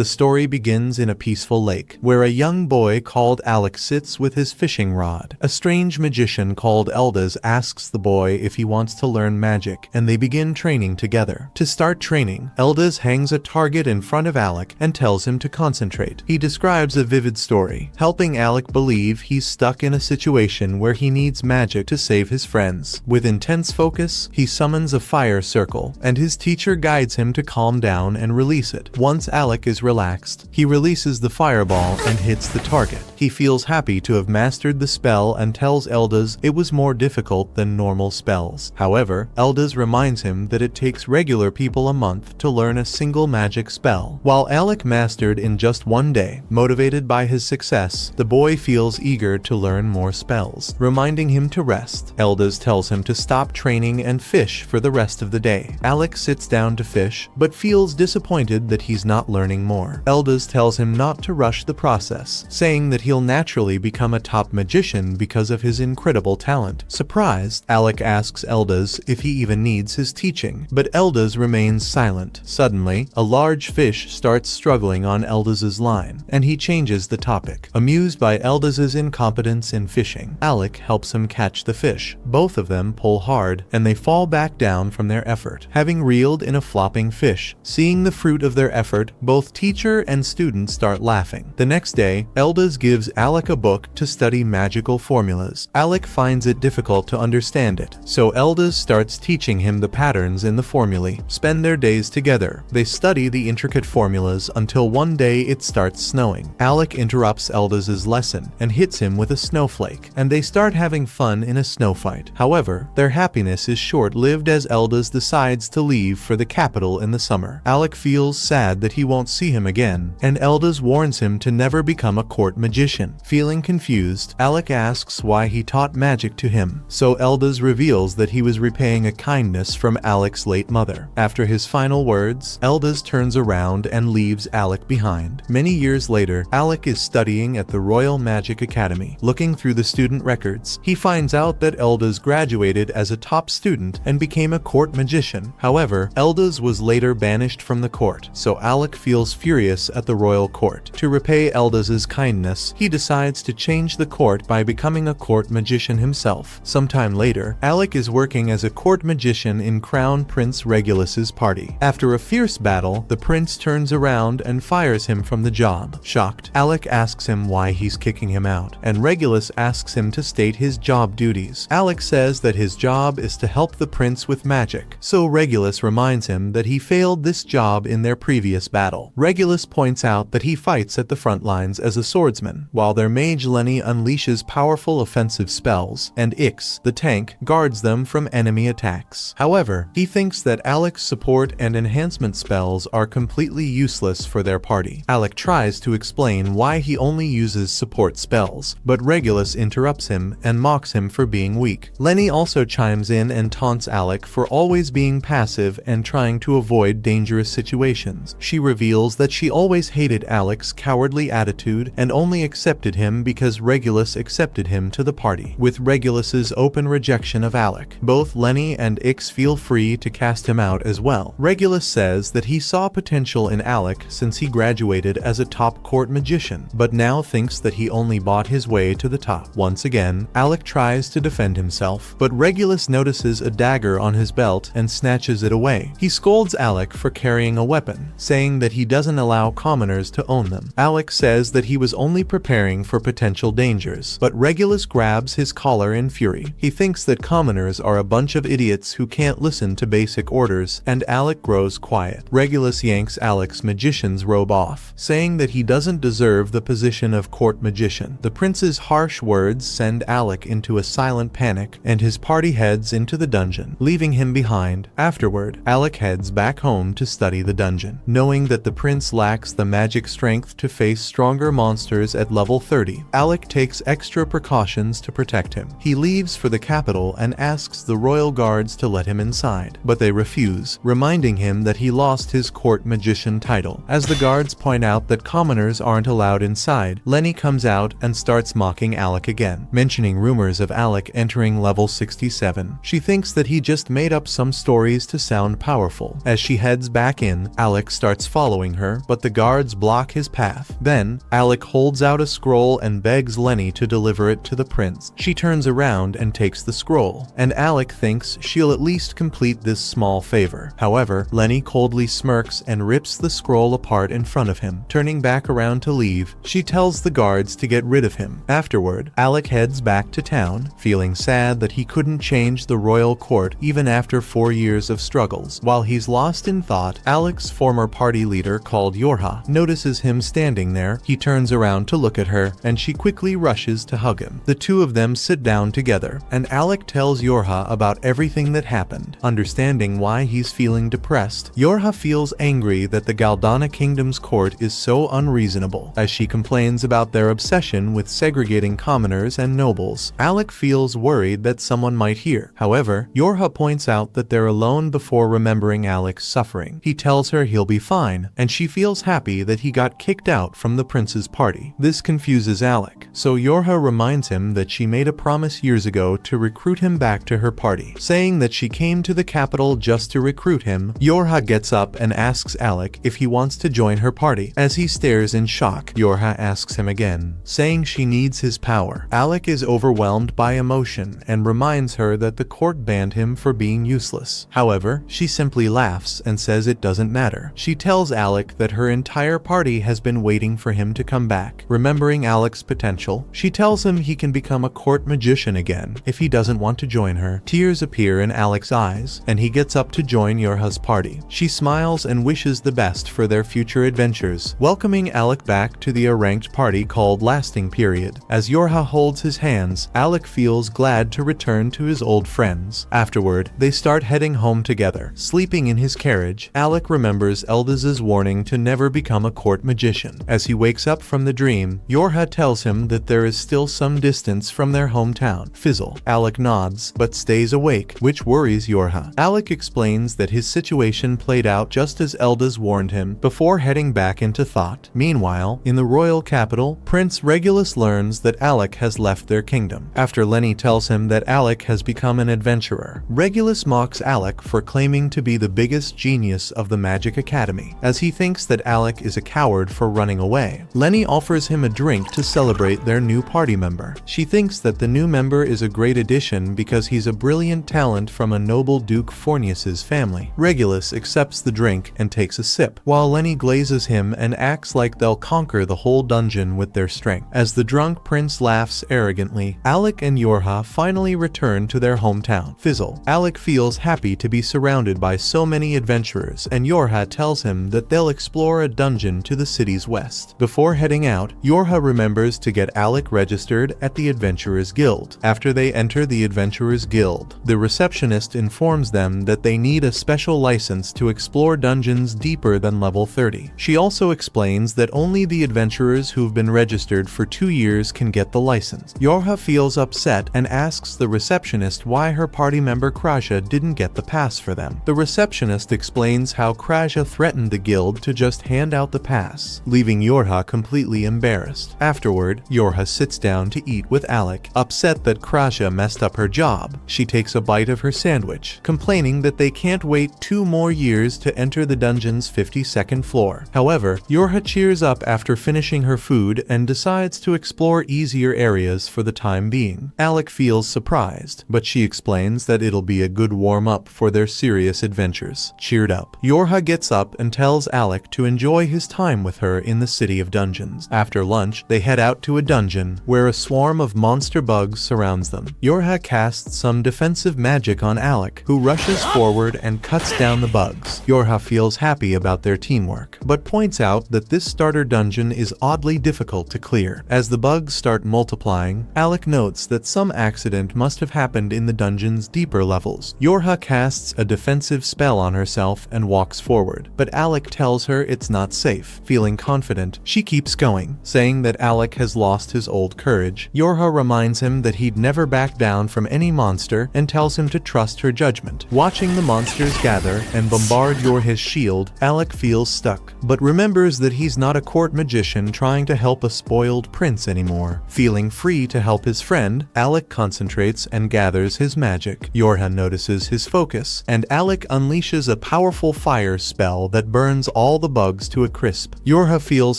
The story begins in a peaceful lake, where a young boy called Alec sits with his fishing rod. A strange magician called Eldaz asks the boy if he wants to learn magic, and they begin training together. To start training, Eldaz hangs a target in front of Alec and tells him to concentrate. He describes a vivid story, helping Alec believe he's stuck in a situation where he needs magic to save his friends. With intense focus, he summons a fire circle, and his teacher guides him to calm down and release it. Once Alec is relaxed, he releases the fireball and hits the target. He feels happy to have mastered the spell and tells Eldaz it was more difficult than normal spells. However, Eldaz reminds him that it takes regular people a month to learn a single magic spell. While Alec mastered in just one day, motivated by his success, the boy feels eager to learn more spells, reminding him to rest. Eldaz tells him to stop training and fish for the rest of the day. Alec sits down to fish, but feels disappointed that he's not learning more. Eldaz tells him not to rush the process, saying that he'll naturally become a top magician because of his incredible talent. Surprised, Alec asks Eldaz if he even needs his teaching, but Eldaz remains silent. Suddenly, a large fish starts struggling on Eldaz's line, and he changes the topic. Amused by Eldaz's incompetence in fishing, Alec helps him catch the fish. Both of them pull hard, and they fall back down from their effort, having reeled in a flopping fish. Seeing the fruit of their effort, both teacher and student start laughing. The next day, Eldaz gives Alec a book to study magical formulas. Alec finds it difficult to understand it, so Eldaz starts teaching him the patterns in the formulae. Spend their days together. They study the intricate formulas until one day it starts snowing. Alec interrupts Eldaz's lesson and hits him with a snowflake, and they start having fun in a snow fight. However, their happiness is short-lived as Eldaz decides to leave for the capital in the summer. Alec feels sad that he won't see him again, and Eldaz warns him to never become a court magician. Feeling confused, Alec asks why he taught magic to him, so Eldaz reveals that he was repaying a kindness from Alec's late mother. After his final words, Eldaz turns around and leaves Alec behind. Many years later, Alec is studying at the Royal Magic Academy. Looking through the student records, he finds out that Eldaz graduated as a top student and became a court magician. However, Eldaz was later banished from the court, so Alec feels furious at the royal court. To repay Eldaz's kindness, he decides to change the court by becoming a court magician himself. Sometime later, Alec is working as a court magician in Crown Prince Regulus's party. After a fierce battle, the prince turns around and fires him from the job. Shocked, Alec asks him why he's kicking him out, and Regulus asks him to state his job duties. Alec says that his job is to help the prince with magic, so Regulus reminds him that he failed this job in their previous battle. Regulus points out that he fights at the front lines as a swordsman, while their mage Lenny unleashes powerful offensive spells, and Ix, the tank, guards them from enemy attacks. However, he thinks that Alec's support and enhancement spells are completely useless for their party. Alec tries to explain why he only uses support spells, but Regulus interrupts him and mocks him for being weak. Lenny also chimes in and taunts Alec for always being passive and trying to avoid dangerous situations. She reveals that she always hated Alec's cowardly attitude and only accepted him because Regulus accepted him to the party. With Regulus's open rejection of Alec, both Lenny and Ix feel free to cast him out as well. Regulus says that he saw potential in Alec since he graduated as a top court magician, but now thinks that he only bought his way to the top. Once again, Alec tries to defend himself, but Regulus notices a dagger on his belt and snatches it away. He scolds Alec for carrying a weapon, saying that he doesn't allow commoners to own them. Alec says that he was only preparing for potential dangers, but Regulus grabs his collar in fury. He thinks that commoners are a bunch of idiots who can't listen to basic orders, and Alec grows quiet. Regulus yanks Alec's magician's robe off, saying that he doesn't deserve the position of court magician. The prince's harsh words send Alec into a silent panic, and his party heads into the dungeon, leaving him behind. Afterward, Alec heads back home to study the dungeon, knowing that the prince lacks the magic strength to face stronger monsters at level 30. Alec takes extra precautions to protect him. He leaves for the capital and asks the royal guards to let him inside, but they refuse, reminding him that he lost his court magician title. As the guards point out that commoners aren't allowed inside, Lenny comes out and starts mocking Alec again, mentioning rumors of Alec entering level 67. She thinks that he just made up some stories to sound powerful. As she heads back in, Alec starts following her her, but the guards block his path. Then, Alec holds out a scroll and begs Lenny to deliver it to the prince. She turns around and takes the scroll, and Alec thinks she'll at least complete this small favor. However, Lenny coldly smirks and rips the scroll apart in front of him. Turning back around to leave, she tells the guards to get rid of him. Afterward, Alec heads back to town, feeling sad that he couldn't change the royal court even after 4 years of struggles. While he's lost in thought, Alec's former party leader called Yorha notices him standing there. He turns around to look at her, and she quickly rushes to hug him. The two of them sit down together, and Alec tells Yorha about everything that happened. Understanding why he's feeling depressed, Yorha feels angry that the Galdana Kingdom's court is so unreasonable, as she complains about their obsession with segregating commoners and nobles. Alec feels worried that someone might hear. However, Yorha points out that they're alone before remembering Alec's suffering. He tells her he'll be fine, and she feels happy that he got kicked out from the prince's party. This confuses Alec, so Yorha reminds him that she made a promise years ago to recruit him back to her party. Saying that she came to the capital just to recruit him, Yorha gets up and asks Alec if he wants to join her party. As he stares in shock, Yorha asks him again, saying she needs his power. Alec is overwhelmed by emotion and reminds her that the court banned him for being useless. However, she simply laughs and says it doesn't matter. She tells Alec that her entire party has been waiting for him to come back. Remembering Alec's potential, she tells him he can become a court magician again if he doesn't want to join her. Tears appear in Alec's eyes, and he gets up to join Yorha's party. She smiles and wishes the best for their future adventures, welcoming Alec back to the ranked party called Lasting Period. As Yorha holds his hands, Alec feels glad to return to his old friends. Afterward, they start heading home together. Sleeping in his carriage, Alec remembers Eldaz's warning to never become a court magician. As he wakes up from the dream, Yorha tells him that there is still some distance from their hometown, Fizzle. Alec nods, but stays awake, which worries Yorha. Alec explains that his situation played out just as Eldaz warned him, before heading back into thought. Meanwhile, in the royal capital, Prince Regulus learns that Alec has left their kingdom. After Lenny tells him that Alec has become an adventurer, Regulus mocks Alec for claiming to be the biggest genius of the Magic Academy, as he thinks that Alec is a coward for running away. Lenny offers him a drink to celebrate their new party member. She thinks that the new member is a great addition because he's a brilliant talent from a noble Duke Fornius's family. Regulus accepts the drink and takes a sip, while Lenny glazes him and acts like they'll conquer the whole dungeon with their strength. As the drunk prince laughs arrogantly, Alec and Yorha finally return to their hometown, Fizzle. Alec feels happy to be surrounded by so many adventurers, and Yorha tells him that they'll explore a dungeon to the city's west. Before heading out, Yorha remembers to get Alec registered at the Adventurers Guild. After they enter the Adventurers Guild, the receptionist informs them that they need a special license to explore dungeons deeper than level 30. She also explains that only the adventurers who've been registered for 2 years can get the license. Yorha feels upset and asks the receptionist why her party member Kraja didn't get the pass for them. The receptionist explains how Kraja threatened the guild to just hand out the pass, leaving Yorha completely embarrassed. Afterward, Yorha sits down to eat with Alec, upset that Kraja messed up her job. She takes a bite of her sandwich, complaining that they can't wait 2 more years to enter the dungeon's 52nd floor. However, Yorha cheers up after finishing her food and decides to explore easier areas for the time being. Alec feels surprised, but she explains that it'll be a good warm-up for their serious adventures. Cheered up, Yorha gets up and tells Alec to enjoy his time with her in the City of Dungeons. After lunch, they head out to a dungeon where a swarm of monster bugs surrounds them. Yorha casts some defensive magic on Alec, who rushes forward and cuts down the bugs. Yorha feels happy about their teamwork, but points out that this starter dungeon is oddly difficult to clear. As the bugs start multiplying, Alec notes that some accident must have happened in the dungeon's deeper levels. Yorha casts a defensive spell on herself and walks forward, but Alec tells her it's not safe. Feeling confident, she keeps going, saying that Alec has lost his old courage. Yorha reminds him that he'd never back down from any monster and tells him to trust her judgment. Watching the monsters gather and bombard Yorha's shield, Alec feels stuck, but remembers that he's not a court magician trying to help a spoiled prince anymore. Feeling free to help his friend, Alec concentrates and gathers his magic. Yorha notices his focus, and Alec unleashes a powerful fire spell that burns all all the bugs to a crisp. Yorha feels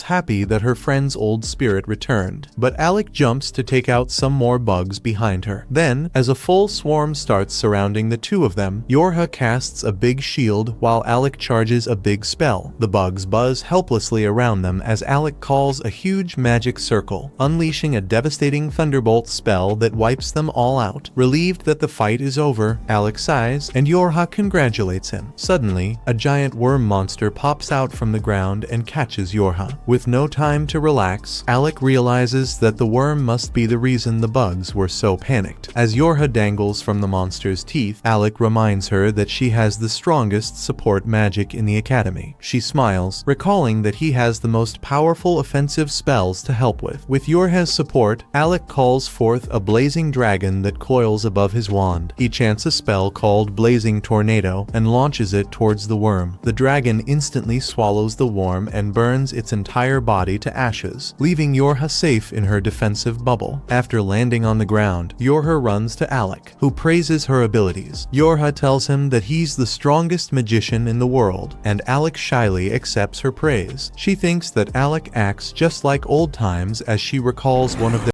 happy that her friend's old spirit returned, but Alec jumps to take out some more bugs behind her. Then, as a full swarm starts surrounding the two of them, Yorha casts a big shield while Alec charges a big spell. The bugs buzz helplessly around them as Alec calls a huge magic circle, unleashing a devastating thunderbolt spell that wipes them all out. Relieved that the fight is over, Alec sighs, and Yorha congratulates him. Suddenly, a giant worm monster pops out from the ground and catches Yorha. With no time to relax, Alec realizes that the worm must be the reason the bugs were so panicked. As Yorha dangles from the monster's teeth, Alec reminds her that she has the strongest support magic in the academy. She smiles, recalling that he has the most powerful offensive spells to help with. With Yorha's support, Alec calls forth a blazing dragon that coils above his wand. He chants a spell called Blazing Tornado and launches it towards the worm. The dragon instantly swallows the worm and burns its entire body to ashes, leaving Yorha safe in her defensive bubble. After landing on the ground, Yorha runs to Alec, who praises her abilities. Yorha tells him that he's the strongest magician in the world, and Alec shyly accepts her praise. She thinks that Alec acts just like old times as she recalls one of their